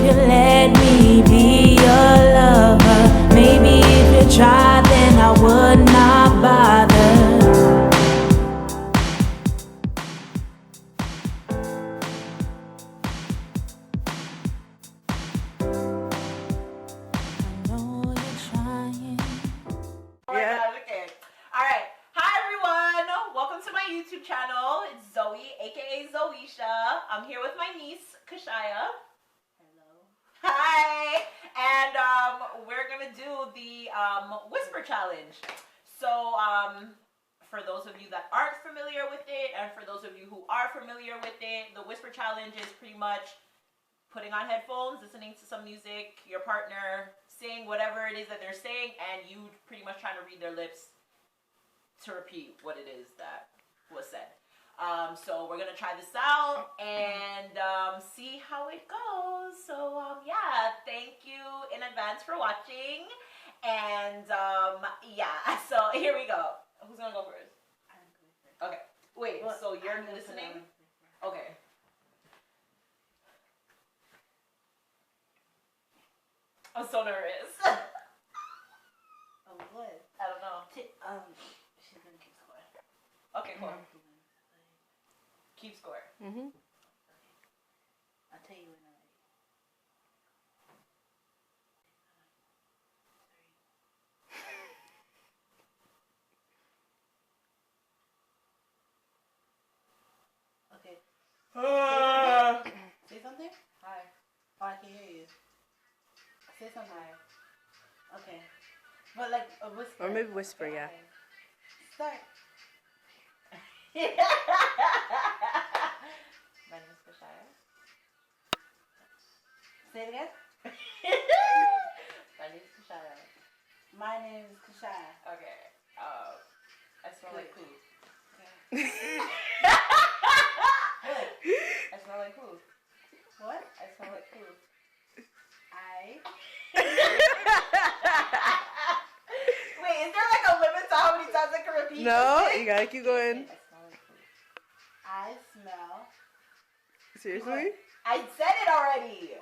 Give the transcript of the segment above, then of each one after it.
you let me be your lover. Maybe if you tried, then I would not bother. YouTube channel. It's Zoe, aka Zoisha. I'm here with my niece, Kashaya. Hello. Hi. And we're gonna do the whisper challenge. So for those of you that aren't familiar with it, and for those of you who are familiar with it, the whisper challenge is pretty much putting on headphones, listening to some music, your partner saying whatever it is that they're saying, and you pretty much trying to read their lips to repeat what it is that was said. So we're gonna try this out and see how it goes. So yeah, thank you in advance for watching. And yeah, so here we go. Who's gonna go first? I'm going first. Okay. Wait. Well, so you're listening? Okay. I'm so nervous. Oh, what? I don't know. She's gonna keep score. Okay, cool. Keep score. Mm-hmm. I'll tell you when I'm ready. Okay. Say something? Hi. Oh, I can hear you. Say something. Hi. Okay. But like a whisper. Or maybe whisper, okay. Yeah. Start. My name is Kashaya. Say it again. My name is Kashaya. My name is Kashaya. Okay. I smell like poo. Okay. I smell like poo. What? I smell like poo. Wait, is there like a limit to how many times I can repeat? No, you gotta keep going. I smell. Seriously? What? I said it already.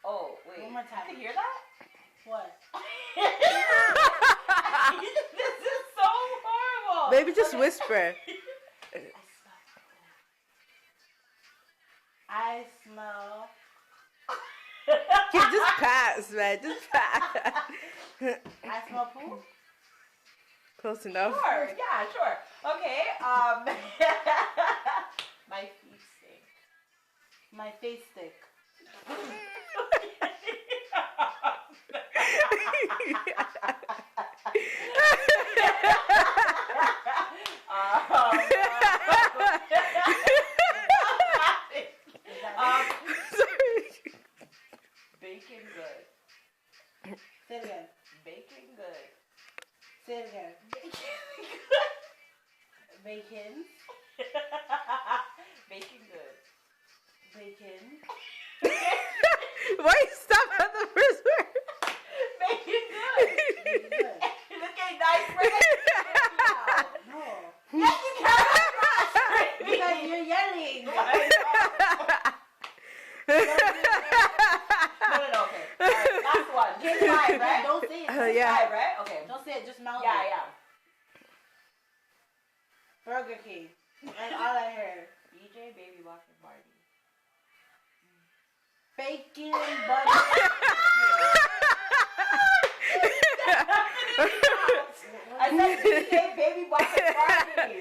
Oh, wait. One more time. You can hear that? What? This is so horrible. Maybe just whisper. I smell. Just pass, man. Just pass. I smell poo? Close enough. Sure. Yeah, sure. Okay. My feet stink. My face stick. Bacon good. Say it again. Bacon good. Say it again. Bacon. Bacon good. Bacon. Why you stop at the first word? Bacon good. Bacon good. Look at nice now. No. Yes, you can. Because you're yelling. No, okay. All right, last one. Just 5, right? Don't say it. Yeah. 5, right? Okay. Don't say it, just mouth Yeah, it. yeah. Burger King. That's all I heard. DJ, Baby Walking Party. Bacon, butter. I said DJ, Baby Walking Party.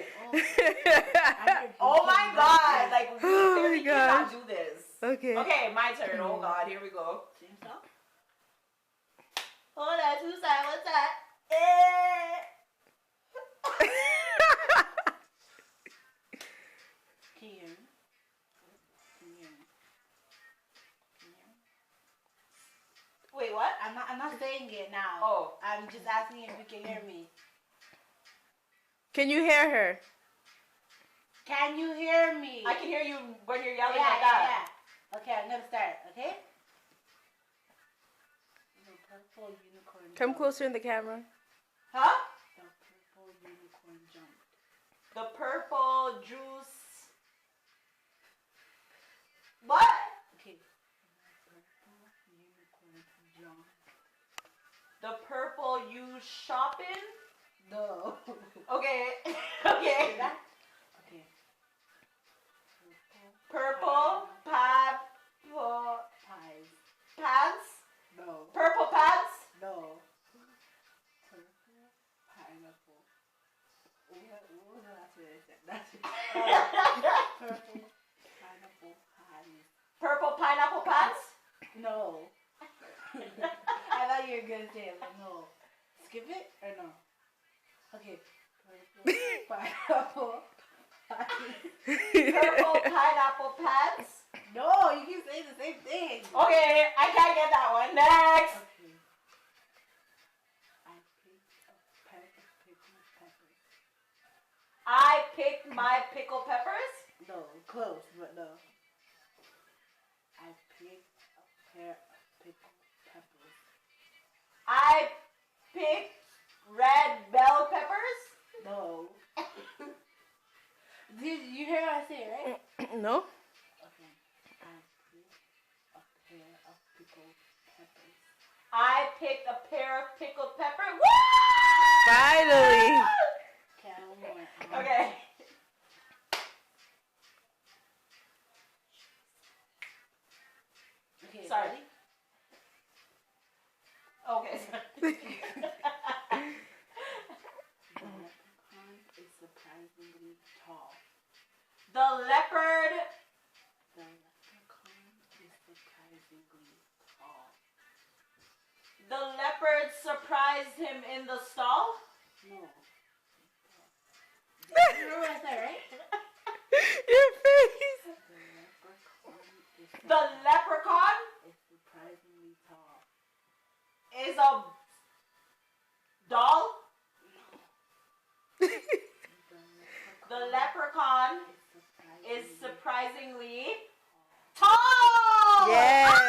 Oh my god. Like, we literally cannot do this. Okay. Okay, my turn. Oh god, here we go. Hold on, 2 sides, what's that? Can you hear me? Wait, what? I'm not saying it now. Oh. I'm just asking if you can hear me. Can you hear her? Can you hear me? I can hear you when you're yelling like that. Yeah. Okay, I'm gonna start, okay? The purple unicorn Come jumped. closer in the camera. Huh? The purple unicorn jumped. The purple juice. What? Okay. The purple you shopping? No. Okay. Okay. Okay. Purple Pies. pants? No. Purple pants? No. Purple pineapple. What was the last word I said? That's it. Purple pineapple pies. Purple pineapple pants? No. I thought you were gonna say it, but no. Skip it or no? Okay. Purple pineapple pies. Purple pineapple pants? No, you keep saying the same thing. Okay, I can't get that one. Next. Okay. I picked a pack of pickled peppers. I picked my pickled peppers? No, close, but no. I picked a pair of pickled peppers. I picked red bell peppers? No. Did you hear what I said, right? No? Okay. I picked a pair of pickled peppers. I picked a pair of pickled peppers. Woo! Finally. Okay, one more. Okay. Okay, Sorry. ready? Okay. The leprechaun is surprisingly tall. The leopard. The leprechaun is surprisingly tall. The leopard surprised him in the stall. No. You remember what I said, right? Your face. The The leprechaun leprechaun is surprisingly tall. is a doll. The leprechaun is surprisingly tall. Yes.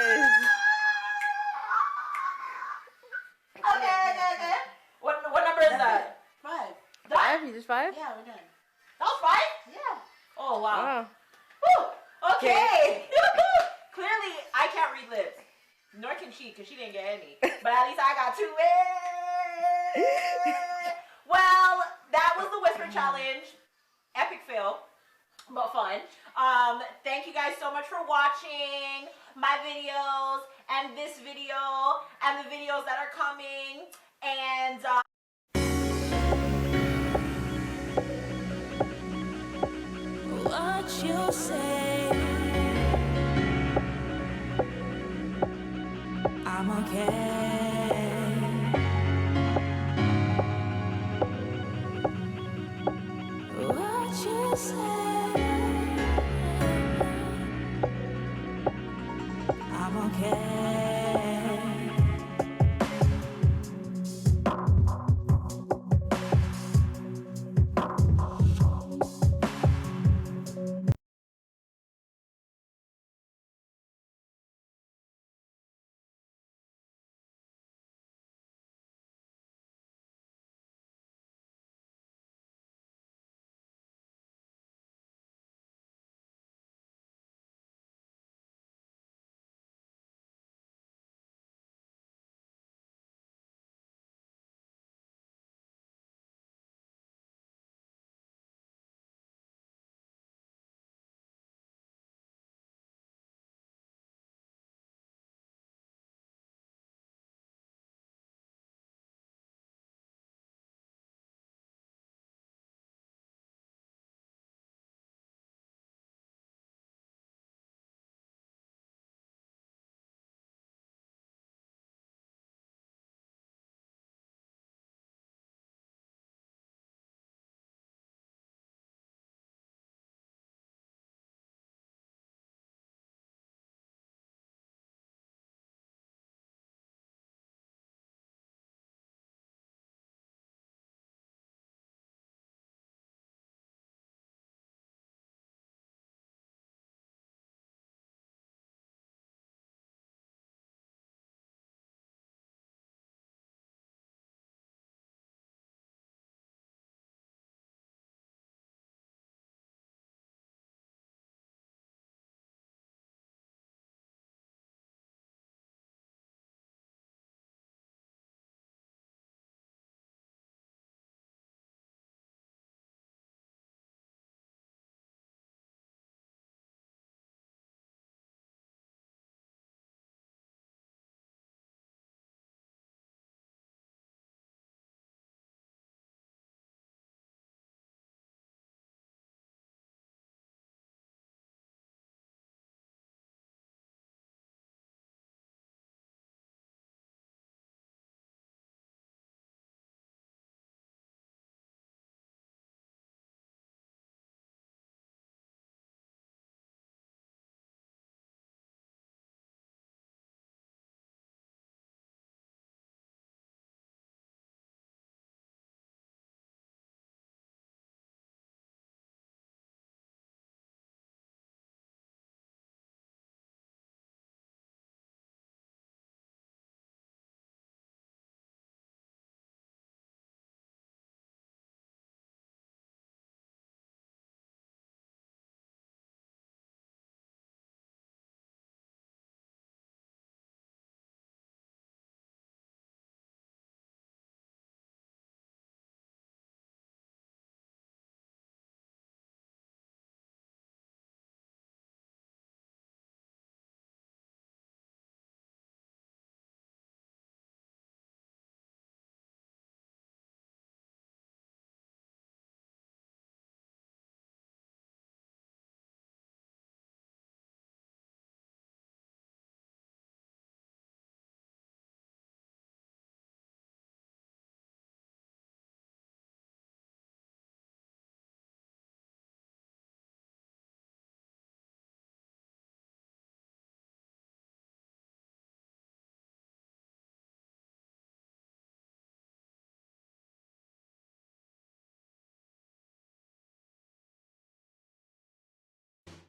Okay. What number is that? 5. Five? You just five? Yeah, we're done. That was 5? Yeah. Oh, wow. Wow. Whew. Okay. Clearly, I can't read lips. Nor can she, because she didn't get any. But at least I got 2. Well, that was the Whisper Challenge. Epic fail, but fun. Thank you guys so much for watching my videos and this video and the videos that are coming. And What you say, I'm okay. What you say, I'm okay.